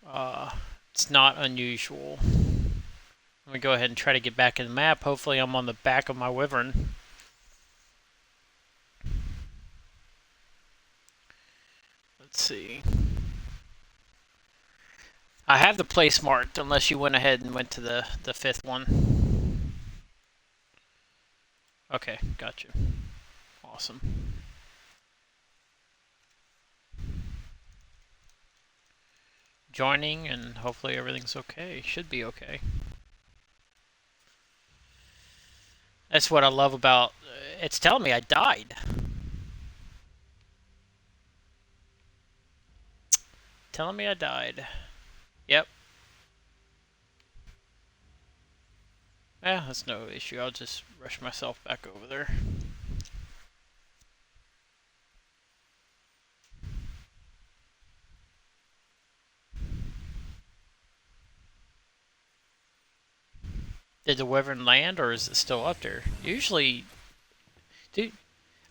It's not unusual. Let me go ahead and try to get back in the map. Hopefully I'm on the back of my wyvern. Let's see. I have the place marked unless you went ahead and went to the fifth one. Okay, got you. Awesome. Joining and hopefully everything's okay. Should be okay. That's what I love about it's telling me I died. Telling me I died. Yep. Yeah, that's no issue. I'll just rush myself back over there. Did the wyvern land or is it still up there? Usually, dude,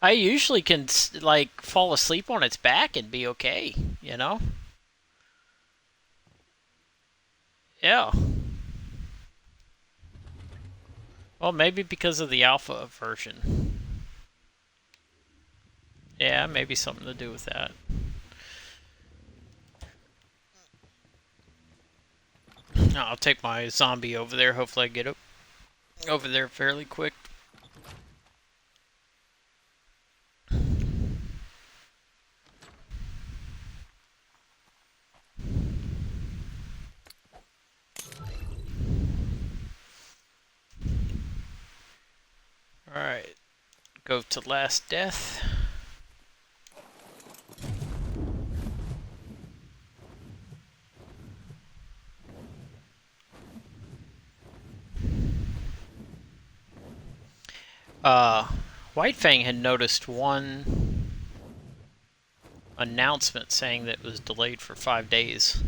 I usually can like fall asleep on its back and be okay, you know? Yeah. Well, maybe because of the alpha version. Yeah, maybe something to do with that. I'll take my zombie over there. Hopefully I get over there fairly quick. Alright. Go to last death. White Fang had noticed one announcement saying that it was delayed for 5 days.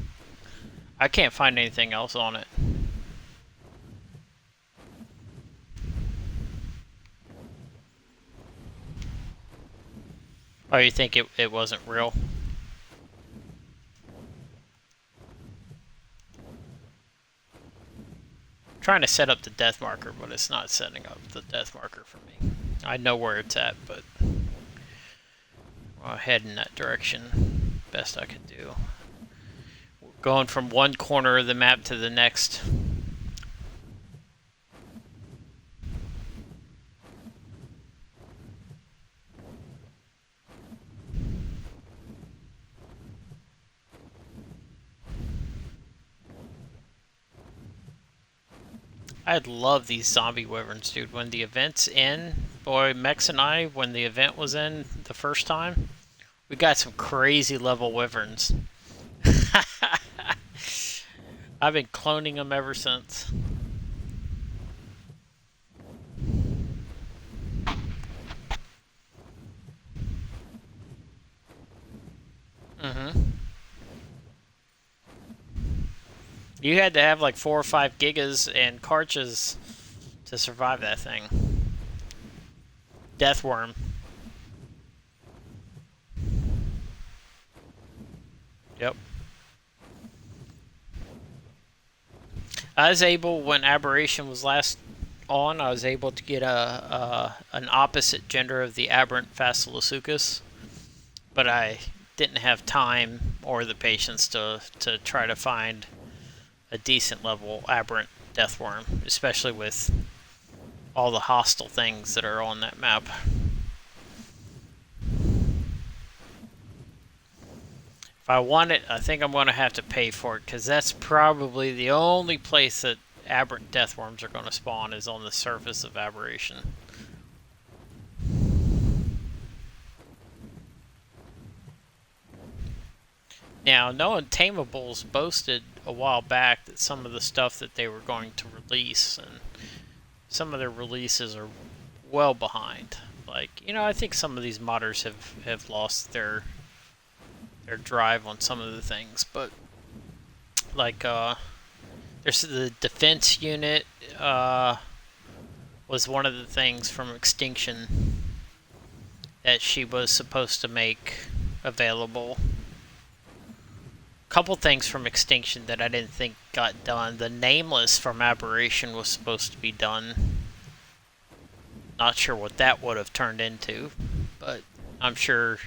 I can't find anything else on it. Oh, you think it wasn't real? I'm trying to set up the death marker, but it's not setting up the death marker for me. I know where it's at, but I'll head in that direction best I can do. Going from one corner of the map to the next. I love these zombie wyverns, dude. When the event's in, boy, Mex and I, when the event was in the first time, we got some crazy level wyverns. I've been cloning them ever since. You had to have like 4 or 5 gigas and cartridges to survive that thing. Deathworm. Yep. I was able, when Aberration was last on, I was able to get an opposite gender of the aberrant Facilosuchus, but I didn't have time or the patience to try to find a decent level aberrant deathworm, especially with all the hostile things that are on that map. If I want it, I think I'm going to have to pay for it, because that's probably the only place that aberrant deathworms are going to spawn is on the surface of Aberration. Now, no Untamable boasted a while back that some of the stuff that they were going to release, and some of their releases are well behind. Like, you know, I think some of these modders have lost their drive on some of the things, but like there's the defense unit was one of the things from Extinction that she was supposed to make available. couple things from Extinction that I didn't think got done. The Nameless from Aberration was supposed to be done. Not sure what that would have turned into, but I'm sure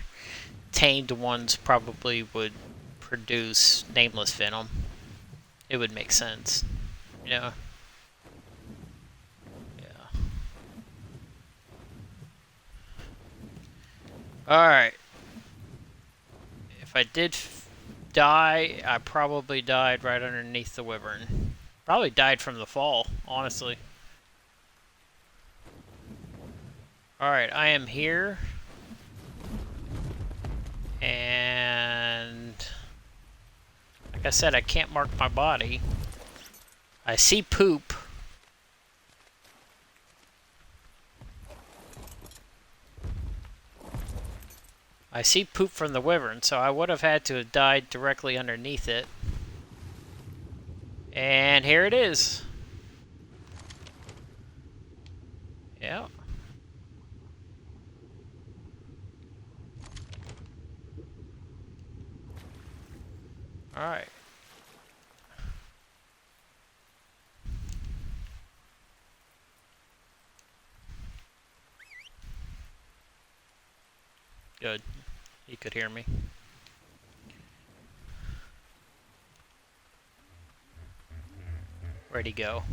tamed ones probably would produce Nameless Venom. It would make sense. Yeah. Yeah. Alright. If I did die, I probably died right underneath the Wyvern. Probably died from the fall, honestly. Alright, I am here. And like I said, I can't mark my body. I see poop. I see poop from the Wyvern, so I would have had to have died directly underneath it. And here it is. Yeah. Alright. Good. You could hear me. Where'd he go?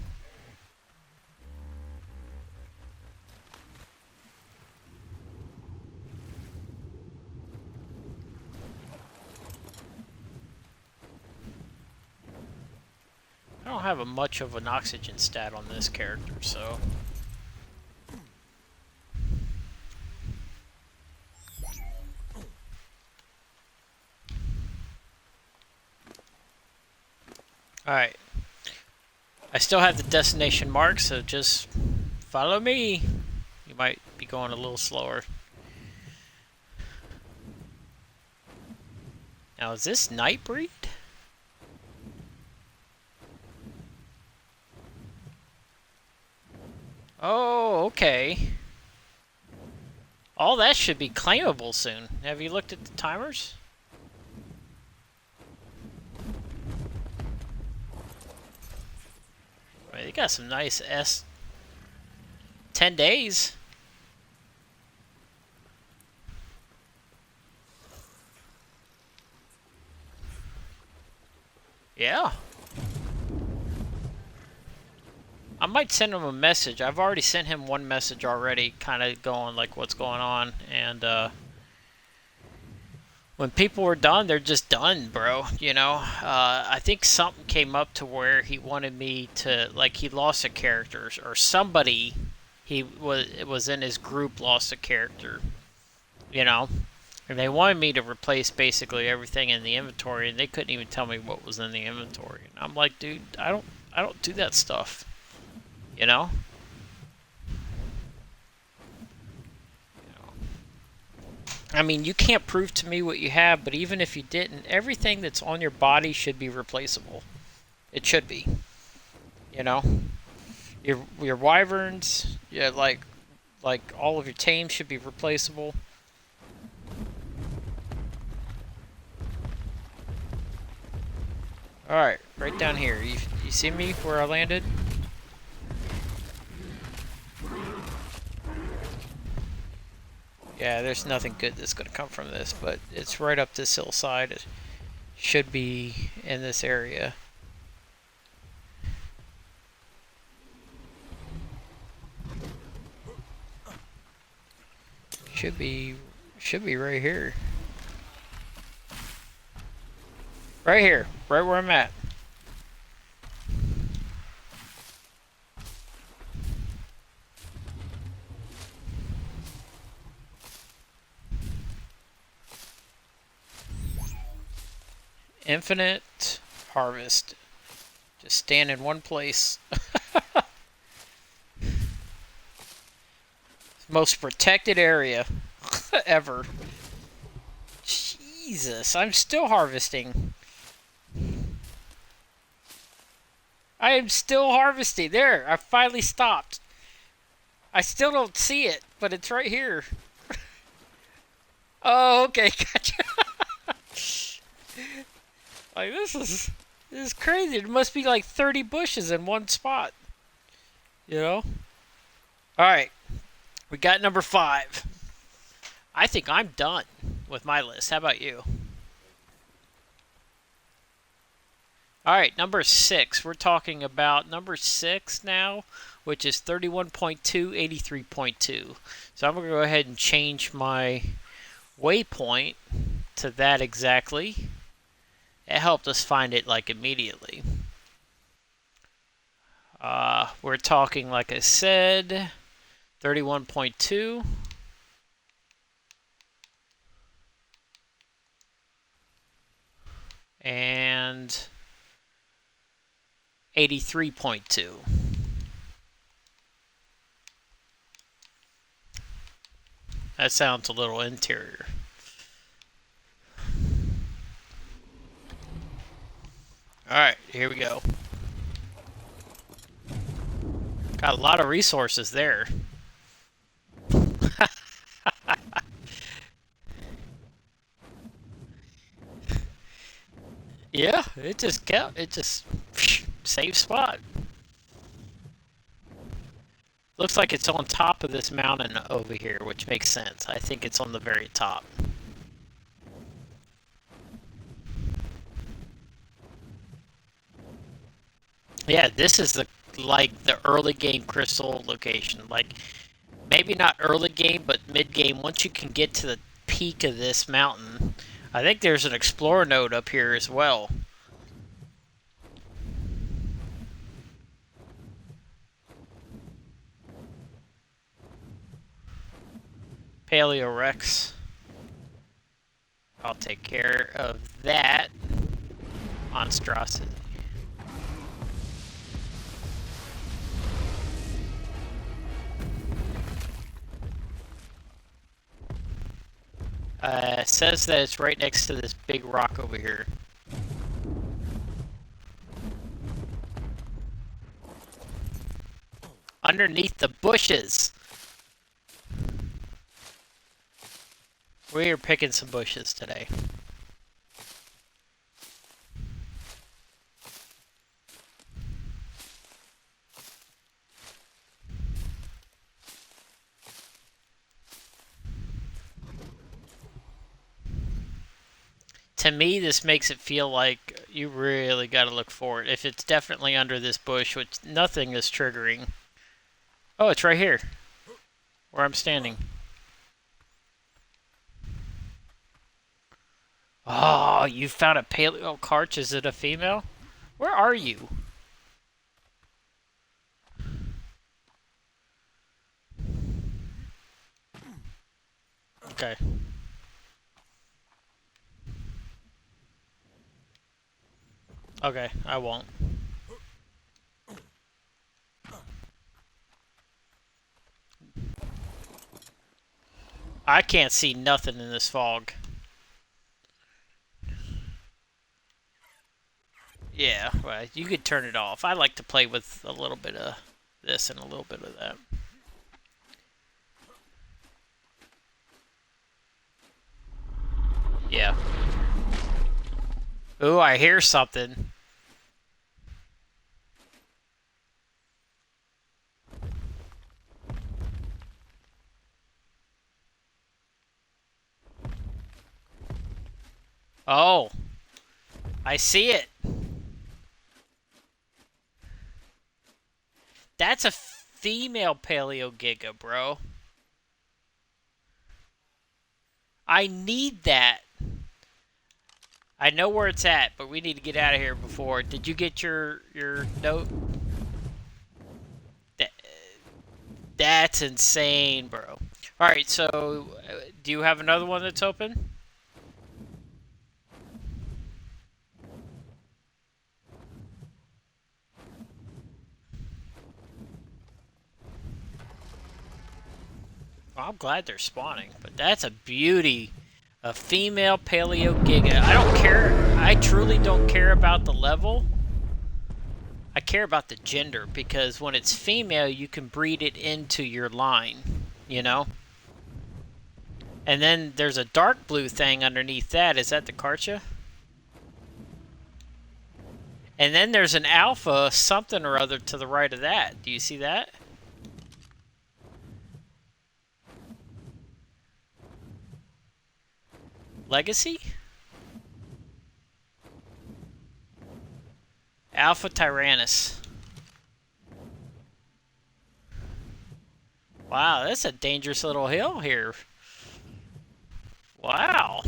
I don't have much of an oxygen stat on this character, so... Alright. I still have the destination marked, so just follow me. You might be going a little slower. Now, is this Nightbreed? Oh, okay. All that should be claimable soon. Have you looked at the timers? Right, they got some nice 10 days. Yeah. I might send him a message. I've already sent him one message already, kind of going like what's going on. And when people are done, they're just done, bro. You know, I think something came up to where he wanted me to, like, he lost a character or somebody was in his group lost a character. You know, and they wanted me to replace basically everything in the inventory, and they couldn't even tell me what was in the inventory. And I'm like, dude, I don't do that stuff. You know? I mean, you can't prove to me what you have, but even if you didn't, everything that's on your body should be replaceable. It should be. You know? Your wyverns, yeah, like all of your tames should be replaceable. Alright, right down here. You see me where I landed? Yeah, there's nothing good that's going to come from this, but it's right up this hillside. It should be in this area. Should be right here. Right here, right where I'm at. Infinite harvest. Just stand in one place. Most protected area ever. Jesus, I'm still harvesting. I am still harvesting. There, I finally stopped. I still don't see it, but it's right here. Oh, okay, gotcha. Like, this is crazy. There must be like 30 bushes in one spot. You know? Alright, we got number 5. I think I'm done with my list. How about you? Alright, number 6. We're talking about number 6 now, which is 31.2, 83.2. So I'm going to go ahead and change my waypoint to that exactly. It helped us find it like immediately. We're talking, like I said, 31.2. And 83.2. That sounds a little interior. Alright, here we go. Got a lot of resources there. Yeah, it just save spot. Looks like it's on top of this mountain over here, which makes sense. I think it's on the very top. Yeah, this is like the early game crystal location. Like, maybe not early game, but mid game. Once you can get to the peak of this mountain, I think there's an explorer node up here as well. Paleo Rex. I'll take care of that. Monstrosity. Says that it's right next to this big rock over here. Underneath the bushes. We are picking some bushes today. To me, this makes it feel like you really got to look for it. If it's definitely under this bush, which nothing is triggering. Oh, it's right here, where I'm standing. Oh, you found a paleo carch. Is it a female? Where are you? Okay. Okay, I won't. I can't see nothing in this fog. Yeah, well, you could turn it off. I like to play with a little bit of this and a little bit of that. Yeah. Ooh, I hear something. Oh, I see it. That's a female paleo giga, bro. I need that. I know where it's at, but we need to get out of here before. Did you get your note? That, that's insane, bro. All right, so do you have another one that's open? Well, I'm glad they're spawning, but that's a beauty. A female paleo giga. I don't care. I truly don't care about the level. I care about the gender, because when it's female, you can breed it into your line, you know? And then there's a dark blue thing underneath that. Is that the Karcha? And then there's an alpha something or other to the right of that. Do you see that? Legacy? Alpha Tyrannus. Wow, that's a dangerous little hill here. Wow.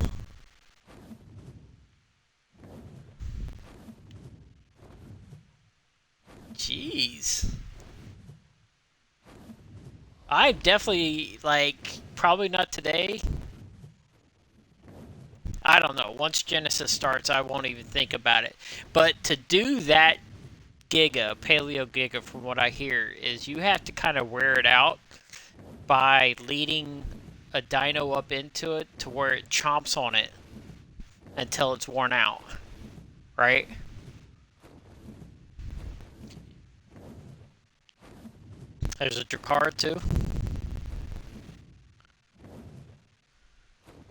Jeez. I definitely, like, probably not today. I don't know. Once Genesis starts, I won't even think about it. But to do that Paleo Giga, from what I hear, is you have to kind of wear it out by leading a dino up into it to where it chomps on it until it's worn out, right? There's a Drakkar too.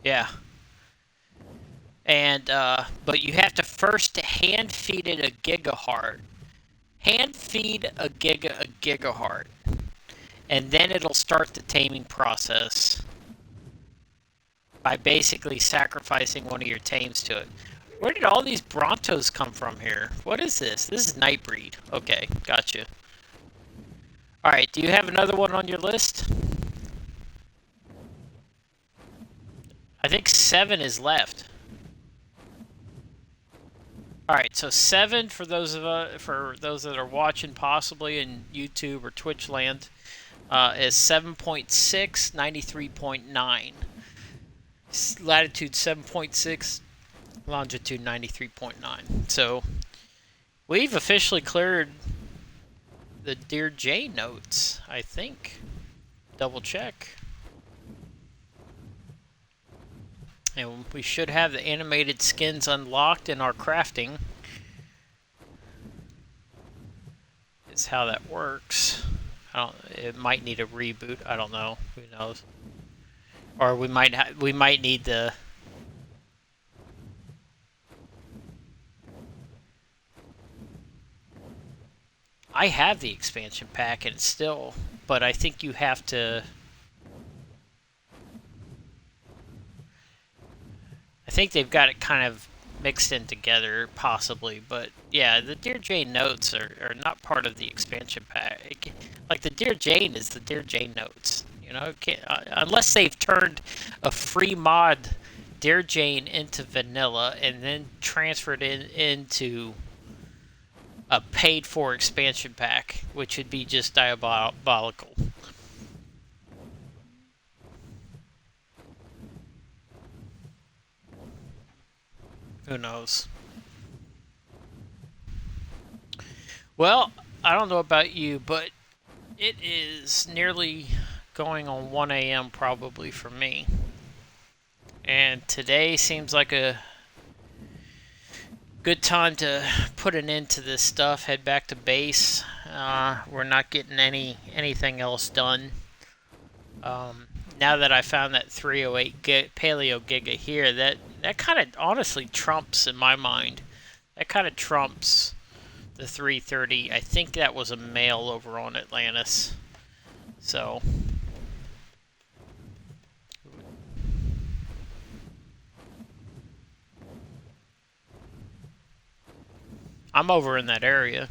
Yeah. And but you have to first hand feed it a gigaheart. Hand feed a gigaheart, and then it'll start the taming process by basically sacrificing one of your tames to it. Where did all these Brontos come from here? What is this? This is Nightbreed. Okay, gotcha. Alright, do you have another one on your list? I think 7 is left. Alright, so 7 for those that are watching possibly in YouTube or Twitch land is 7.6, 93.9. Latitude 7.6, longitude 93.9. So we've officially cleared the Dear J notes, I think. Double check. And we should have the animated skins unlocked in our crafting. Is how that works. It might need a reboot. I don't know. Who knows? Or we might need the. I have the expansion pack and it's still, but I think you have to. I think they've got it kind of mixed in together, possibly, but yeah, the Dear Jane notes are not part of the expansion pack. Like the Dear Jane is the Dear Jane notes, you know, unless they've turned a free mod Dear Jane into vanilla and then transferred it into a paid-for expansion pack, which would be just diabolical. Who knows? Well, I don't know about you, but it is nearly going on 1 a.m. probably for me. And today seems like a good time to put an end to this stuff, head back to base. We're not getting anything else done. Now that I found that 308 Paleo Giga here, that kind of honestly trumps in my mind. That kind of trumps the 330. I think that was a male over on Atlantis. So I'm over in that area.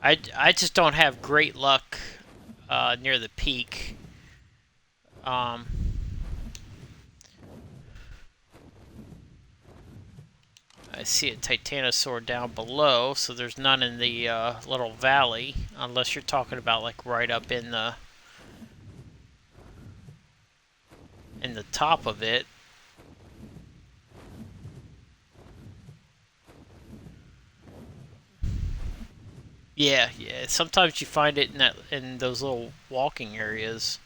I just don't have great luck near the peak. I see a Titanosaur down below, so there's none in the little valley, unless you're talking about like right up in the top of it. Yeah, yeah. Sometimes you find it in those little walking areas.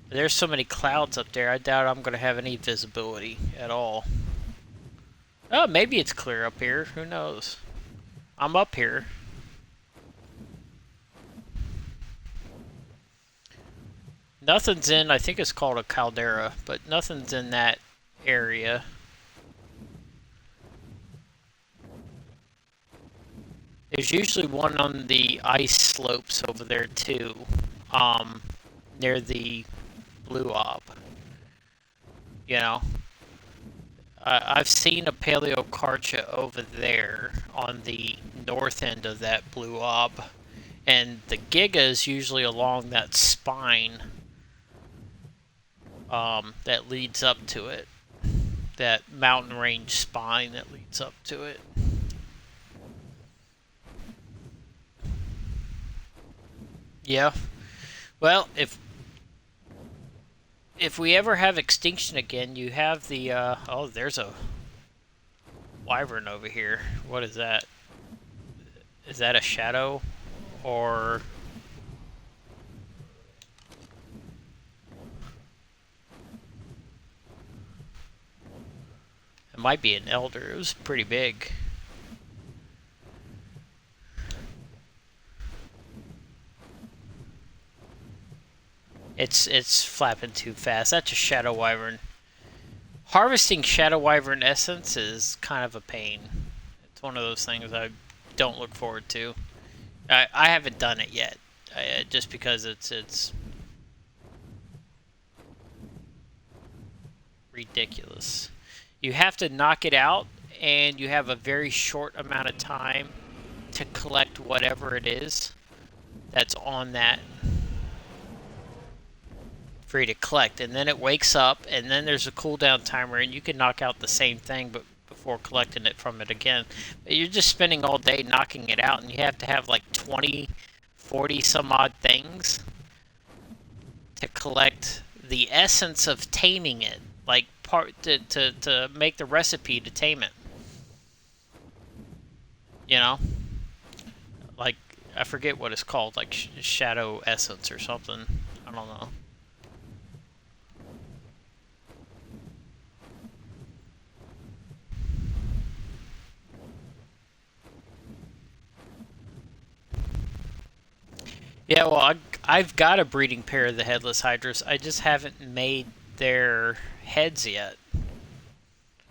There's so many clouds up there, I doubt I'm going to have any visibility at all. Oh, maybe it's clear up here. Who knows? I'm up here. Nothing's in, I think it's called a caldera, but nothing's in that area. There's usually one on the ice slopes over there too, near the blue ob. You know, I've seen a paleocarcha over there on the north end of that blue ob, and the giga is usually along that spine that leads up to it, that mountain range spine that leads up to it. Yeah. Well, if we ever have extinction again, you have the oh, there's a wyvern over here. What is that? Is that a shadow or it might be an elder. It was pretty big. It's flapping too fast. That's a shadow wyvern. Harvesting shadow wyvern essence is kind of a pain. It's one of those things I don't look forward to. I haven't done it yet, just because it's ridiculous. You have to knock it out, and you have a very short amount of time to collect whatever it is that's on that for you to collect, and then it wakes up, and then there's a cooldown timer, and you can knock out the same thing, but before collecting it from it again. But you're just spending all day knocking it out, and you have to have like 20, 40 some odd things to collect the essence of taming it, like part to make the recipe to tame it. You know, like I forget what it's called, like shadow essence or something. I don't know. Yeah, well, I've got a breeding pair of the headless hydras. I just haven't made their heads yet,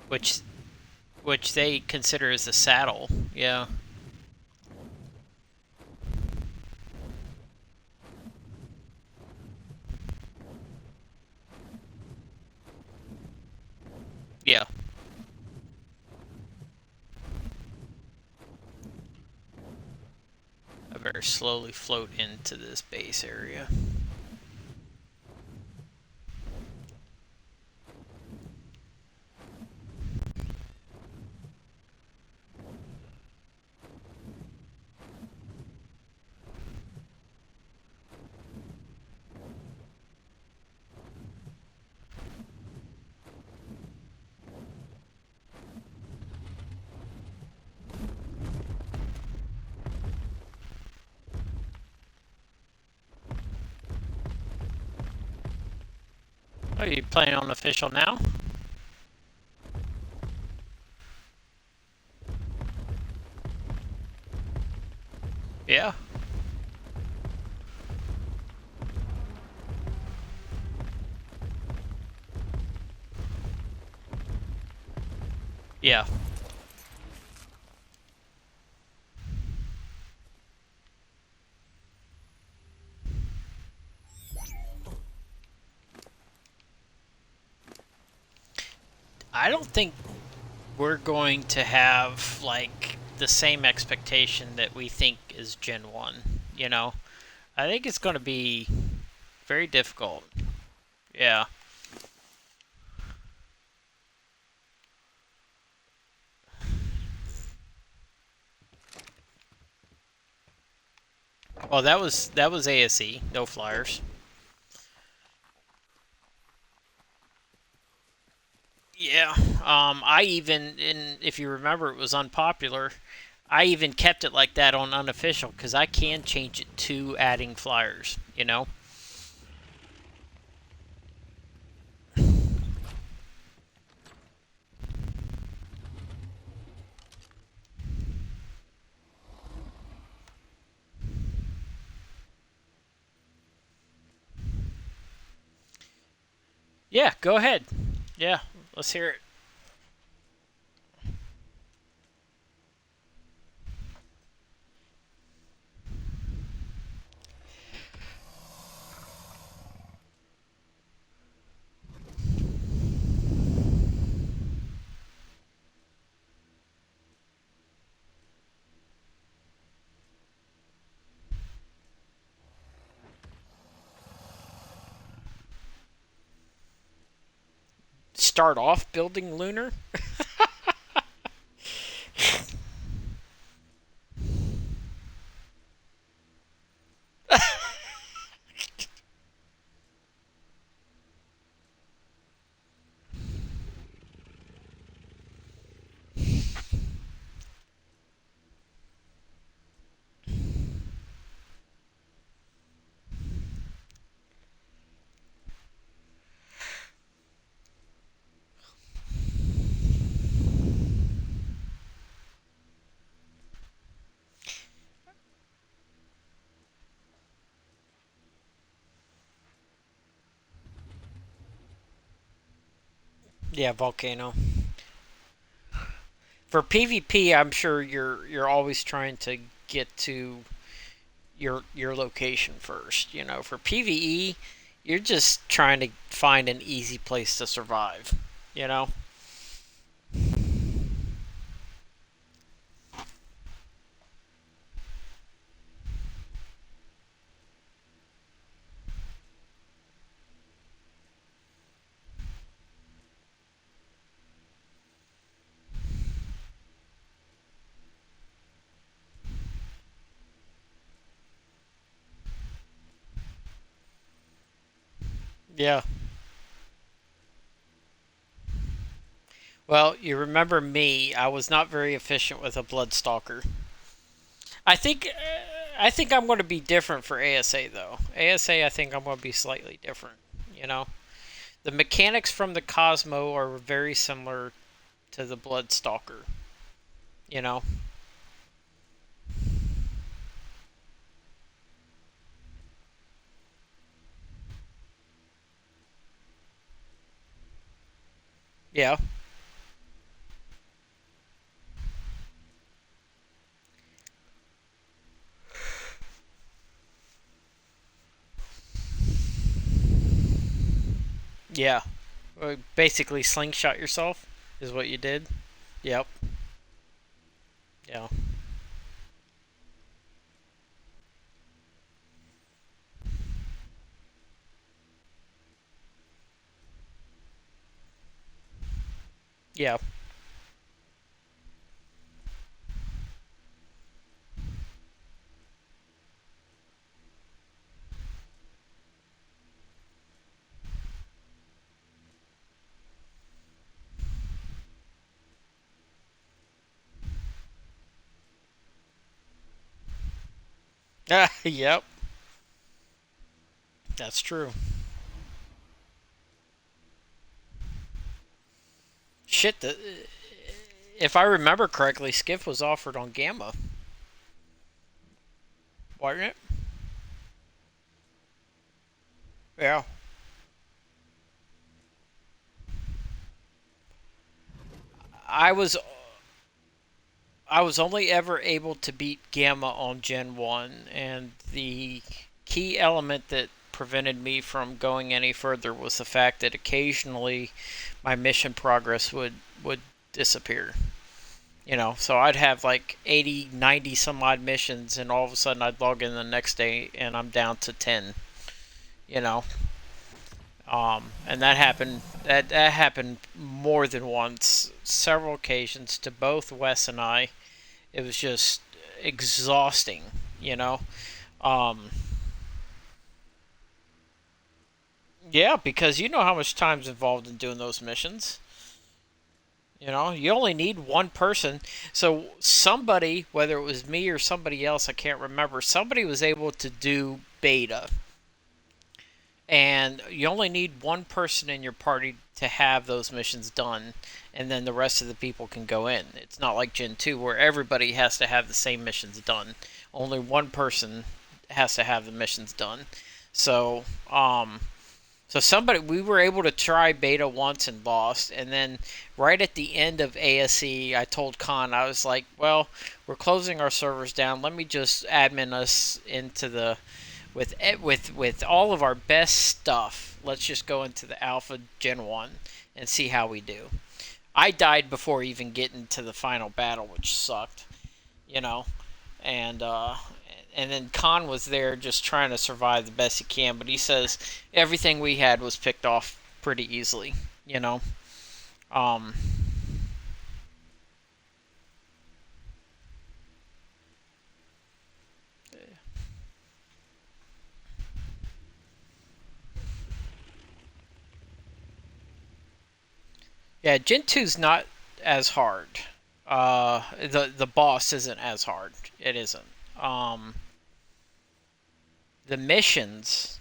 which which they consider as a saddle. Yeah, yeah. I better slowly float into this base area. Are you playing on official now? Yeah, yeah. I don't think we're going to have like the same expectation that we think is Gen 1, you know? I think it's going to be very difficult. Yeah. Well, that was ASE, no flyers. Yeah. I even, if you remember, it was unpopular. I even kept it like that on unofficial because I can change it to adding flyers, you know? Yeah, go ahead. Yeah, let's hear it. start off building lunar. Yeah, volcano. For PvP, I'm sure you're always trying to get to your location first. You know, for PvE, you're just trying to find an easy place to survive. You know? Yeah. Well, you remember me? I was not very efficient with a Bloodstalker. I think I think I'm going to be different for ASA though. ASA, I think I'm going to be slightly different. You know, the mechanics from the Cosmo are very similar to the Bloodstalker. You know, yeah, yeah. Basically, slingshot yourself is what you did. Yep. Yeah. Yeah. Yep. That's true. Shit. If I remember correctly, Skiff was offered on Gamma, wasn't it? Yeah. I was I was only ever able to beat Gamma on Gen 1, and the key element that prevented me from going any further was the fact that occasionally my mission progress would disappear. You know, so I'd have like 80, 90 some odd missions, and all of a sudden I'd log in the next day and I'm down to 10, you know. And that happened more than once, several occasions to both Wes and I. It was just exhausting, you know. Um, yeah, because you know how much time's involved in doing those missions. You know, you only need one person. So somebody, whether it was me or somebody else, I can't remember, somebody was able to do beta. And you only need one person in your party to have those missions done, and then the rest of the people can go in. It's not like Gen 2 where everybody has to have the same missions done. Only one person has to have the missions done. So, so somebody we were able to try beta once and lost, and then right at the end of ASE, I told Khan I was like, "Well, we're closing our servers down. Let me just admin us into the with all of our best stuff. Let's just go into the Alpha Gen 1 and see how we do." I died before even getting to the final battle, which sucked, you know. And and then Khan was there just trying to survive the best he can, but he says everything we had was picked off pretty easily, you know. Um, yeah, Gen 2's not as hard. The boss isn't as hard. It isn't. Um, the missions,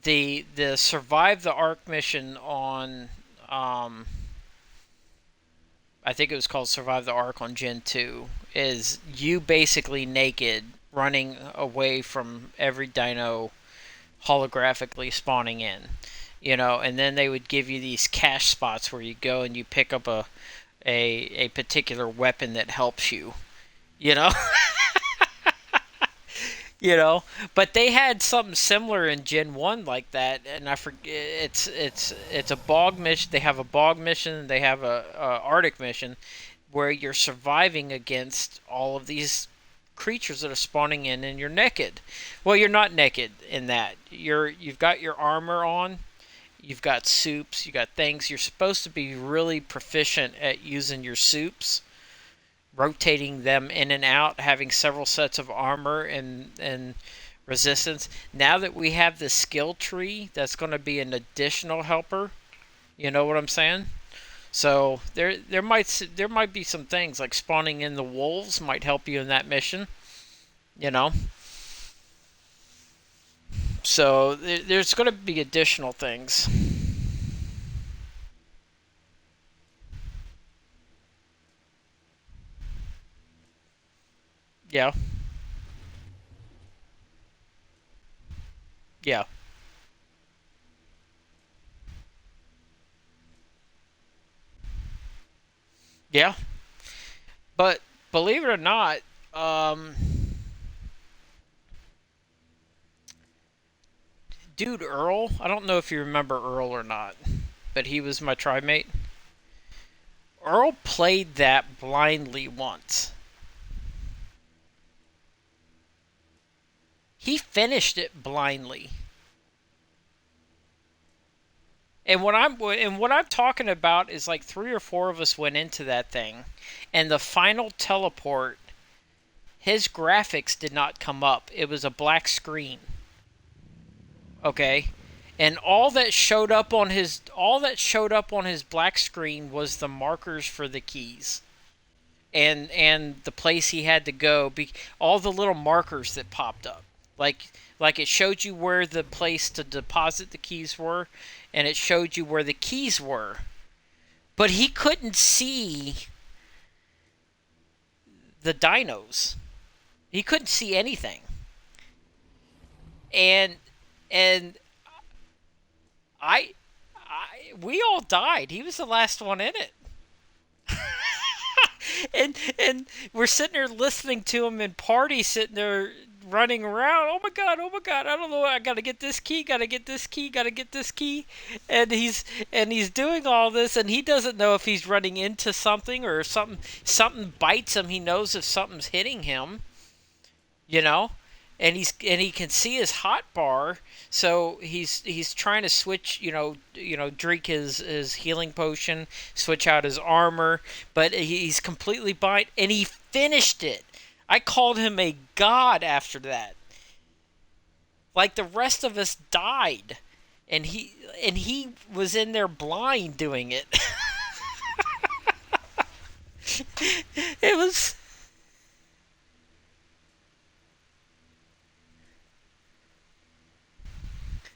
the survive the arc mission on, um, I think it was called Survive the Ark on Gen 2, is you basically naked running away from every dino holographically spawning in. And then they would give you these cache spots where you go and you pick up a particular weapon that helps you. You know, you know. But they had something similar in Gen 1 like that, and I forget. It's a bog mission. They have a bog mission. They have a Arctic mission, where you're surviving against all of these creatures that are spawning in, and you're naked. Well, you're not naked in that. You've got your armor on. You've got soups. You got things. You're supposed to be really proficient at using your soups, rotating them in and out, having several sets of armor and resistance. Now that we have the skill tree, that's going to be an additional helper. You know what I'm saying? So there might be some things like spawning in the wolves might help you in that mission. You know, so there's going to be additional things. Yeah, yeah, yeah. But believe it or not, um, dude Earl. I don't know if you remember Earl or not, but he was my tribe mate. Earl played that blindly once. He finished it blindly. And what I'm talking about is like three or four of us went into that thing, and the final teleport, his graphics did not come up. It was a black screen. Okay, and all that showed up on his black screen was the markers for the keys and the place he had to go. All the little markers that popped up, like it showed you where the place to deposit the keys were, and it showed you where the keys were. But he couldn't see the dinos. He couldn't see anything, and and we all died. He was the last one in it. And we're sitting there listening to him and party sitting there running around. Oh my god! Oh my god! I don't know. I gotta get this key. Gotta get this key. Gotta get this key. And he's doing all this, and he doesn't know if he's running into something or if something bites him. He knows if something's hitting him. You know, and he can see his hot bar, so he's trying to switch, drink his healing potion, switch out his armor, but he's completely blind, and he finished it. I called him a god after that. Like the rest of us died, and he was in there blind doing it. It was.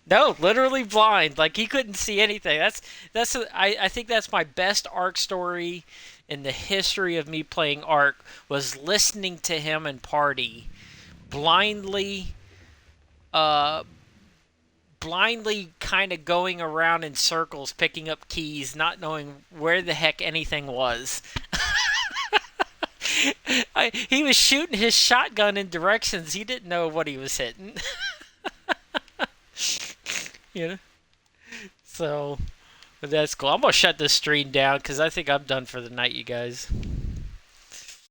No, literally blind. Like he couldn't see anything. I think that's my best Ark story in the history of me playing Ark, was listening to him and party blindly, uh blindly kind of going around in circles picking up keys, not knowing where the heck anything was. He was shooting his shotgun in directions he didn't know what he was hitting. you know. So, but that's cool. I'm gonna shut this stream down because I think I'm done for the night, you guys.